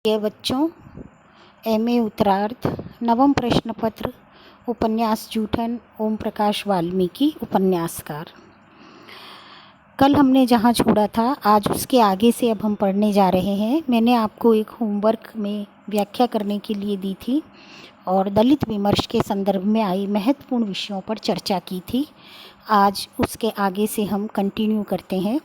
प्रिय बच्चों, एमए उत्तरार्ध नवम प्रश्न पत्र उपन्यास जूठन ओम प्रकाश वाल्मीकि उपन्यासकार। कल हमने जहाँ छोड़ा था आज उसके आगे से अब हम पढ़ने जा रहे हैं। मैंने आपको एक होमवर्क में व्याख्या करने के लिए दी थी और दलित विमर्श के संदर्भ में आई महत्वपूर्ण विषयों पर चर्चा की थी। आज उसके आगे से हम कंटिन्यू करते हैं।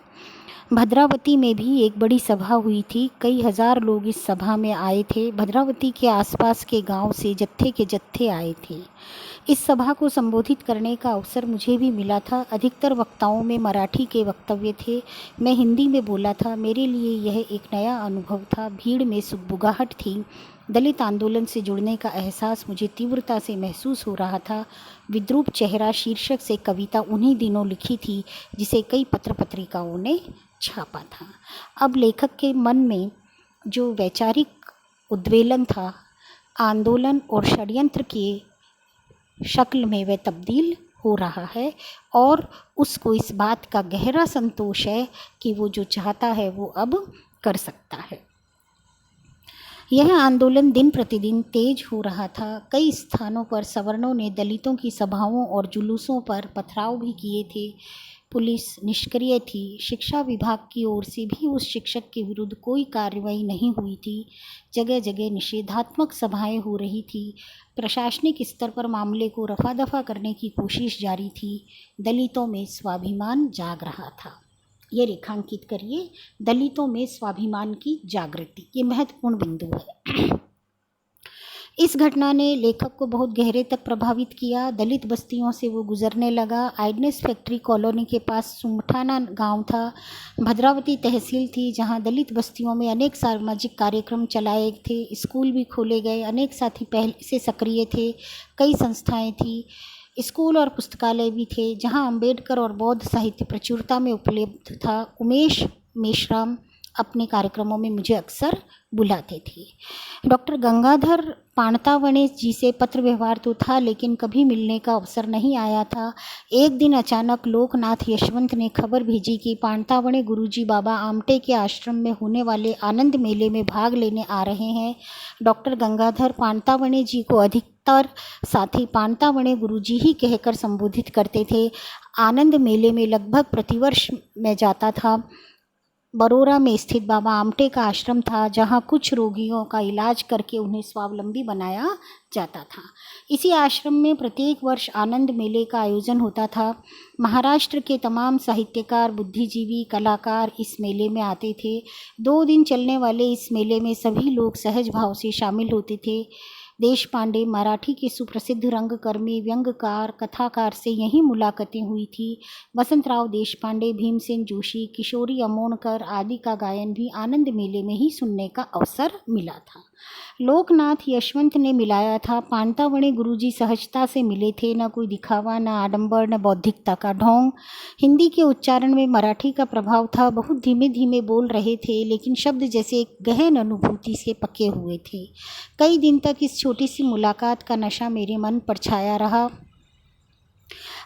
भद्रावती में भी एक बड़ी सभा हुई थी। कई हजार लोग इस सभा में आए थे। भद्रावती के आसपास के गांव से जत्थे के जत्थे आए थे। इस सभा को संबोधित करने का अवसर मुझे भी मिला था। अधिकतर वक्ताओं में मराठी के वक्तव्य थे। मैं हिंदी में बोला था। मेरे लिए यह एक नया अनुभव था। भीड़ में सुगबुगाहट थी। दलित आंदोलन से जुड़ने का एहसास मुझे तीव्रता से महसूस हो रहा था। विद्रूप चेहरा शीर्षक से कविता उन्हीं दिनों लिखी थी जिसे कई पत्र पत्रिकाओं ने छापा था। अब लेखक के मन में जो वैचारिक उद्वेलन था, आंदोलन और षड्यंत्र के शक्ल में वह तब्दील हो रहा है और उसको इस बात का गहरा संतोष है कि वो जो चाहता है वो अब कर सकता है। यह आंदोलन दिन प्रतिदिन तेज हो रहा था। कई स्थानों पर सवर्णों ने दलितों की सभाओं और जुलूसों पर पथराव भी किए थे। पुलिस निष्क्रिय थी। शिक्षा विभाग की ओर से भी उस शिक्षक के विरुद्ध कोई कार्रवाई नहीं हुई थी। जगह जगह निषेधात्मक सभाएं हो रही थी। प्रशासनिक स्तर पर मामले को रफा दफा करने की कोशिश जारी थी। दलितों में स्वाभिमान जाग रहा था। ये रेखांकित करिए, दलितों में स्वाभिमान की जागृति, ये महत्वपूर्ण बिंदु है। इस घटना ने लेखक को बहुत गहरे तक प्रभावित किया। दलित बस्तियों से वो गुजरने लगा। आइडनेस फैक्ट्री कॉलोनी के पास सुमठाना गांव था। भद्रावती तहसील थी जहां दलित बस्तियों में अनेक सामाजिक कार्यक्रम चलाए थे। स्कूल भी खोले गए। अनेक साथी पहले से सक्रिय थे। कई संस्थाएं थी। स्कूल और पुस्तकालय भी थे जहां अंबेडकर और बौद्ध साहित्य प्रचुरता में उपलब्ध था। उमेश मेश्राम अपने कार्यक्रमों में मुझे अक्सर बुलाते थे। डॉक्टर गंगाधर पाणतावणे जी से पत्र व्यवहार तो था लेकिन कभी मिलने का अवसर नहीं आया था। एक दिन अचानक लोकनाथ यशवंत ने खबर भेजी कि पाणतावणे गुरुजी बाबा आमटे के आश्रम में होने वाले आनंद मेले में भाग लेने आ रहे हैं। डॉक्टर गंगाधर पाणतावणे जी को अधिकतर साथी पाणतावणे गुरुजी ही कहकर संबोधित करते थे। आनंद मेले में लगभग प्रतिवर्ष मैं जाता था। बरोरा में स्थित बाबा आमटे का आश्रम था जहां कुछ रोगियों का इलाज करके उन्हें स्वावलंबी बनाया जाता था। इसी आश्रम में प्रत्येक वर्ष आनंद मेले का आयोजन होता था। महाराष्ट्र के तमाम साहित्यकार, बुद्धिजीवी, कलाकार इस मेले में आते थे। 2 दिन चलने वाले इस मेले में सभी लोग सहज भाव से शामिल होते थे। देशपांडे, मराठी के सुप्रसिद्ध रंगकर्मी, व्यंग्यकार, कथाकार से यहीं मुलाकातें हुई थी। वसंतराव देशपांडे, भीमसेन जोशी, किशोरी अमोणकर आदि का गायन भी आनंद मेले में ही सुनने का अवसर मिला था। लोकनाथ यशवंत ने मिलाया था। पाणतावणे गुरुजी सहजता से मिले थे। न कोई दिखावा, न आडंबर, न बौद्धिकता का ढोंग। हिंदी के उच्चारण में मराठी का प्रभाव था। बहुत धीमे धीमे बोल रहे थे लेकिन शब्द जैसे एक गहन अनुभूति से पके हुए थे। कई दिन तक इस छोटी सी मुलाकात का नशा मेरे मन पर छाया रहा।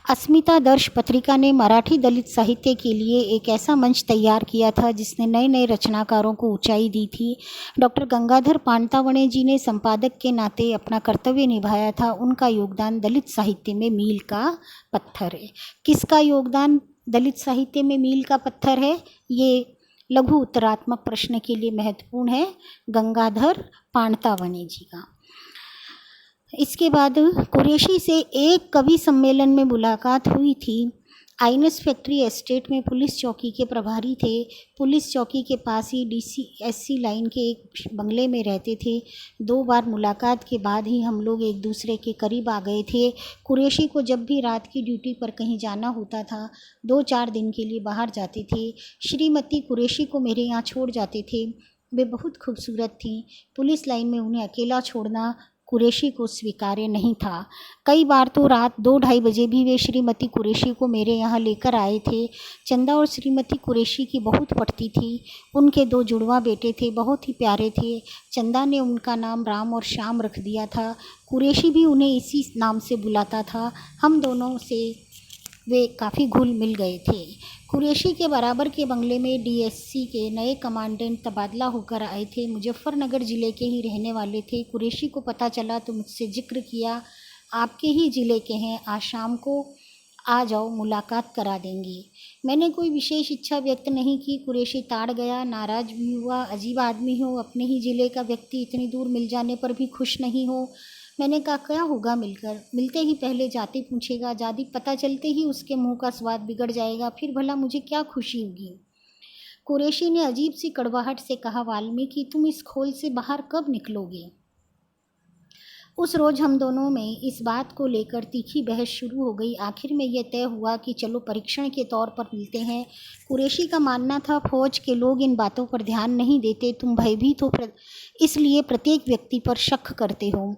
अस्मिता दर्श पत्रिका ने मराठी दलित साहित्य के लिए एक ऐसा मंच तैयार किया था जिसने नए नए रचनाकारों को ऊंचाई दी थी। डॉक्टर गंगाधर पाणतावणे जी ने संपादक के नाते अपना कर्तव्य निभाया था। उनका योगदान दलित साहित्य में मील का पत्थर है। किसका योगदान दलित साहित्य में मील का पत्थर है? ये लघु उत्तरात्मक प्रश्न के लिए महत्वपूर्ण है। गंगाधर पाणतावणे जी का। इसके बाद कुरैशी से एक कवि सम्मेलन में मुलाकात हुई थी। आइनस फैक्ट्री एस्टेट में पुलिस चौकी के प्रभारी थे। पुलिस चौकी के पास ही DCSC लाइन के एक बंगले में रहते थे। 2 बार मुलाकात के बाद ही हम लोग एक दूसरे के करीब आ गए थे। कुरैशी को जब भी रात की ड्यूटी पर कहीं जाना होता था 2-4 दिन के लिए बाहर जाते थे। श्रीमती कुरैशी को मेरे यहाँ छोड़ जाते थे। वे बहुत खूबसूरत थीं। पुलिस लाइन में उन्हें अकेला छोड़ना कुरैशी को स्वीकार्य नहीं था। कई बार तो रात 2-2:30 बजे भी वे श्रीमती कुरैशी को मेरे यहाँ लेकर आए थे। चंदा और श्रीमती कुरैशी की बहुत पटती थी। उनके 2 जुड़वा बेटे थे, बहुत ही प्यारे थे। चंदा ने उनका नाम राम और श्याम रख दिया था। कुरैशी भी उन्हें इसी नाम से बुलाता था। हम दोनों से वे काफ़ी घुल मिल गए थे। कुरैशी के बराबर के बंगले में डीएससी के नए कमांडेंट तबादला होकर आए थे। मुजफ्फरनगर ज़िले के ही रहने वाले थे। कुरैशी को पता चला तो मुझसे जिक्र किया, आपके ही ज़िले के हैं, आज शाम को आ जाओ, मुलाकात करा देंगे। मैंने कोई विशेष इच्छा व्यक्त नहीं की। कुरैशी ताड़ गया, नाराज़ भी हुआ। अजीब आदमी हो, अपने ही ज़िले का व्यक्ति इतनी दूर मिल जाने पर भी खुश नहीं हो। मैंने कहा, क्या होगा मिलकर? मिलते ही पहले जाति पूछेगा, जाति पता चलते ही उसके मुंह का स्वाद बिगड़ जाएगा, फिर भला मुझे क्या खुशी होगी? कुरैशी ने अजीब सी कड़वाहट से कहा, वाल्मीकि तुम इस खोल से बाहर कब निकलोगे? उस रोज़ हम दोनों में इस बात को लेकर तीखी बहस शुरू हो गई। आखिर में यह तय हुआ कि चलो परीक्षण के तौर पर मिलते हैं। कुरैशी का मानना था, फौज के लोग इन बातों पर ध्यान नहीं देते, तुम भयभीत हो इसलिए प्रत्येक व्यक्ति पर शक करते हो।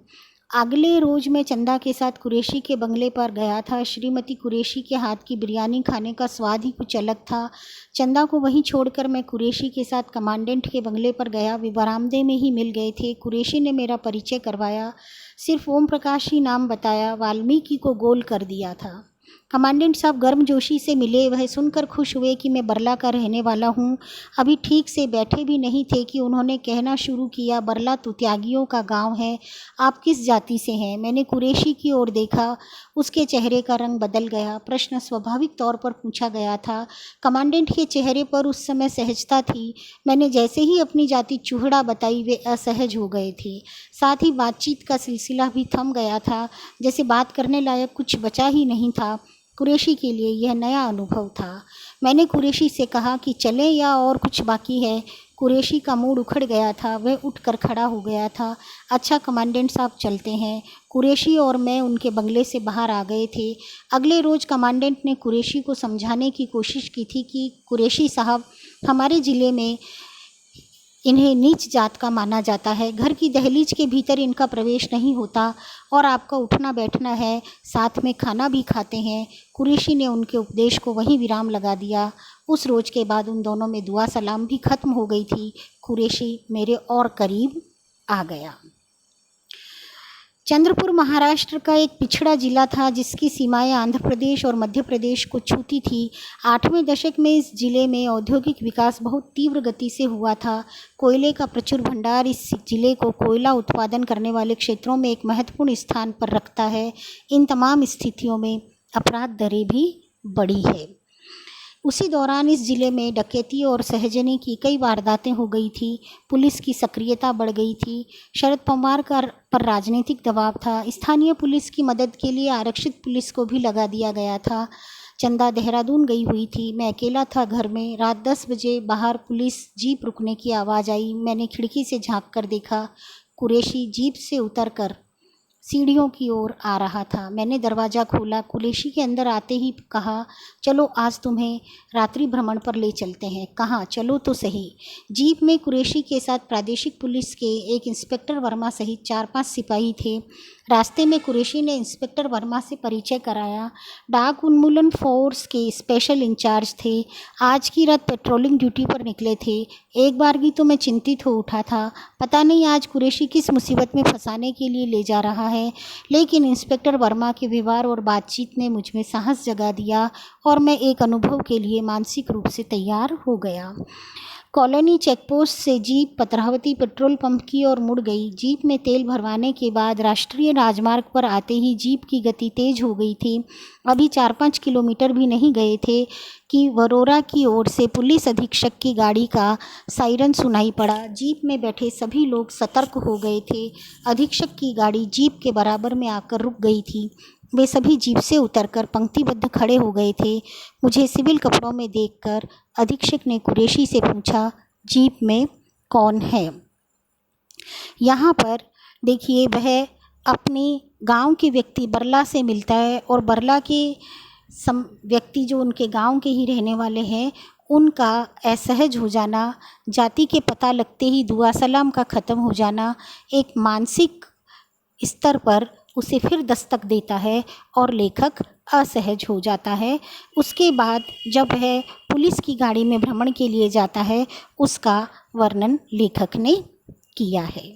अगले रोज़ मैं चंदा के साथ कुरैशी के बंगले पर गया था। श्रीमती कुरैशी के हाथ की बिरयानी खाने का स्वाद ही कुछ अलग था। चंदा को वहीं छोड़कर मैं कुरैशी के साथ कमांडेंट के बंगले पर गया। वे बरामदे में ही मिल गए थे। कुरैशी ने मेरा परिचय करवाया, सिर्फ ओम प्रकाश ही नाम बताया, वाल्मीकि को गोल कर दिया था। कमांडेंट साहब गर्मजोशी से मिले। वह सुनकर खुश हुए कि मैं बरला का रहने वाला हूँ। अभी ठीक से बैठे भी नहीं थे कि उन्होंने कहना शुरू किया, बरला तो त्यागियों का गांव है, आप किस जाति से हैं? मैंने कुरैशी की ओर देखा, उसके चेहरे का रंग बदल गया। प्रश्न स्वाभाविक तौर पर पूछा गया था। कमांडेंट के चेहरे पर उस समय सहजता थी। मैंने जैसे ही अपनी जाति चूहड़ा बताई, वे असहज हो गए थे। साथ ही बातचीत का सिलसिला भी थम गया था, जैसे बात करने लायक कुछ बचा ही नहीं था। कुरैशी के लिए यह नया अनुभव था। मैंने कुरैशी से कहा कि चलें या और कुछ बाकी है। कुरैशी का मूड उखड़ गया था, वह उठकर खड़ा हो गया था। अच्छा कमांडेंट साहब, चलते हैं। कुरैशी और मैं उनके बंगले से बाहर आ गए थे। अगले रोज़ कमांडेंट ने कुरैशी को समझाने की कोशिश की थी कि कुरैशी साहब, हमारे ज़िले में इन्हें नीच जात का माना जाता है, घर की दहलीज के भीतर इनका प्रवेश नहीं होता और आपका उठना बैठना है, साथ में खाना भी खाते हैं। कुरैशी ने उनके उपदेश को वहीं विराम लगा दिया। उस रोज़ के बाद उन दोनों में दुआ सलाम भी ख़त्म हो गई थी। कुरैशी मेरे और करीब आ गया। चंद्रपुर महाराष्ट्र का एक पिछड़ा जिला था, जिसकी सीमाएं आंध्र प्रदेश और मध्य प्रदेश को छूती थी। 8वें दशक में इस जिले में औद्योगिक विकास बहुत तीव्र गति से हुआ था। कोयले का प्रचुर भंडार इस जिले को कोयला उत्पादन करने वाले क्षेत्रों में एक महत्वपूर्ण स्थान पर रखता है। इन तमाम स्थितियों में अपराध दरें भी बढ़ी है। उसी दौरान इस जिले में डकैती और सहजनी की कई वारदातें हो गई थी। पुलिस की सक्रियता बढ़ गई थी। शरद पवार पर राजनीतिक दबाव था। स्थानीय पुलिस की मदद के लिए आरक्षित पुलिस को भी लगा दिया गया था। चंदा देहरादून गई हुई थी। मैं अकेला था घर में। रात 10 बजे बाहर पुलिस जीप रुकने की आवाज़ आई। मैंने खिड़की से झांक कर देखा, कुरैशी जीप से उतरकर सीढ़ियों की ओर आ रहा था। मैंने दरवाज़ा खोला। कुरैशी के अंदर आते ही कहा, चलो आज तुम्हें रात्रि भ्रमण पर ले चलते हैं। कहाँ? चलो तो सही। जीप में कुरैशी के साथ प्रादेशिक पुलिस के एक इंस्पेक्टर वर्मा सहित 4-5 सिपाही थे। रास्ते में कुरैशी ने इंस्पेक्टर वर्मा से परिचय कराया। डाक उन्मूलन फोर्स के स्पेशल इंचार्ज थे। आज की रात पेट्रोलिंग ड्यूटी पर निकले थे। एक बार भी तो मैं चिंतित हो उठा था, पता नहीं आज कुरैशी किस मुसीबत में फंसाने के लिए ले जा रहा है। लेकिन इंस्पेक्टर वर्मा के व्यवहार और बातचीत ने मुझ में साहस जगा दिया और मैं एक अनुभव के लिए मानसिक रूप से तैयार हो गया। कॉलोनी चेकपोस्ट से जीप पत्रावती पेट्रोल पंप की ओर मुड़ गई। जीप में तेल भरवाने के बाद राष्ट्रीय राजमार्ग पर आते ही जीप की गति तेज हो गई थी। अभी 4-5 किलोमीटर भी नहीं गए थे कि वरोरा की ओर से पुलिस अधीक्षक की गाड़ी का सायरन सुनाई पड़ा। जीप में बैठे सभी लोग सतर्क हो गए थे। अधीक्षक की गाड़ी जीप के बराबर में आकर रुक गई थी। वे सभी जीप से उतरकर पंक्तिबद्ध खड़े हो गए थे। मुझे सिविल कपड़ों में देखकर अधीक्षक ने कुरैशी से पूछा, जीप में कौन है? यहाँ पर देखिए, वह अपने गांव के व्यक्ति बरला से मिलता है और बरला के व्यक्ति जो उनके गांव के ही रहने वाले हैं, उनका असहज हो जाना, जाति के पता लगते ही दुआ सलाम का ख़त्म हो जाना एक मानसिक स्तर पर उसे फिर दस्तक देता है और लेखक असहज हो जाता है। उसके बाद जब वह पुलिस की गाड़ी में भ्रमण के लिए जाता है, उसका वर्णन लेखक ने किया है।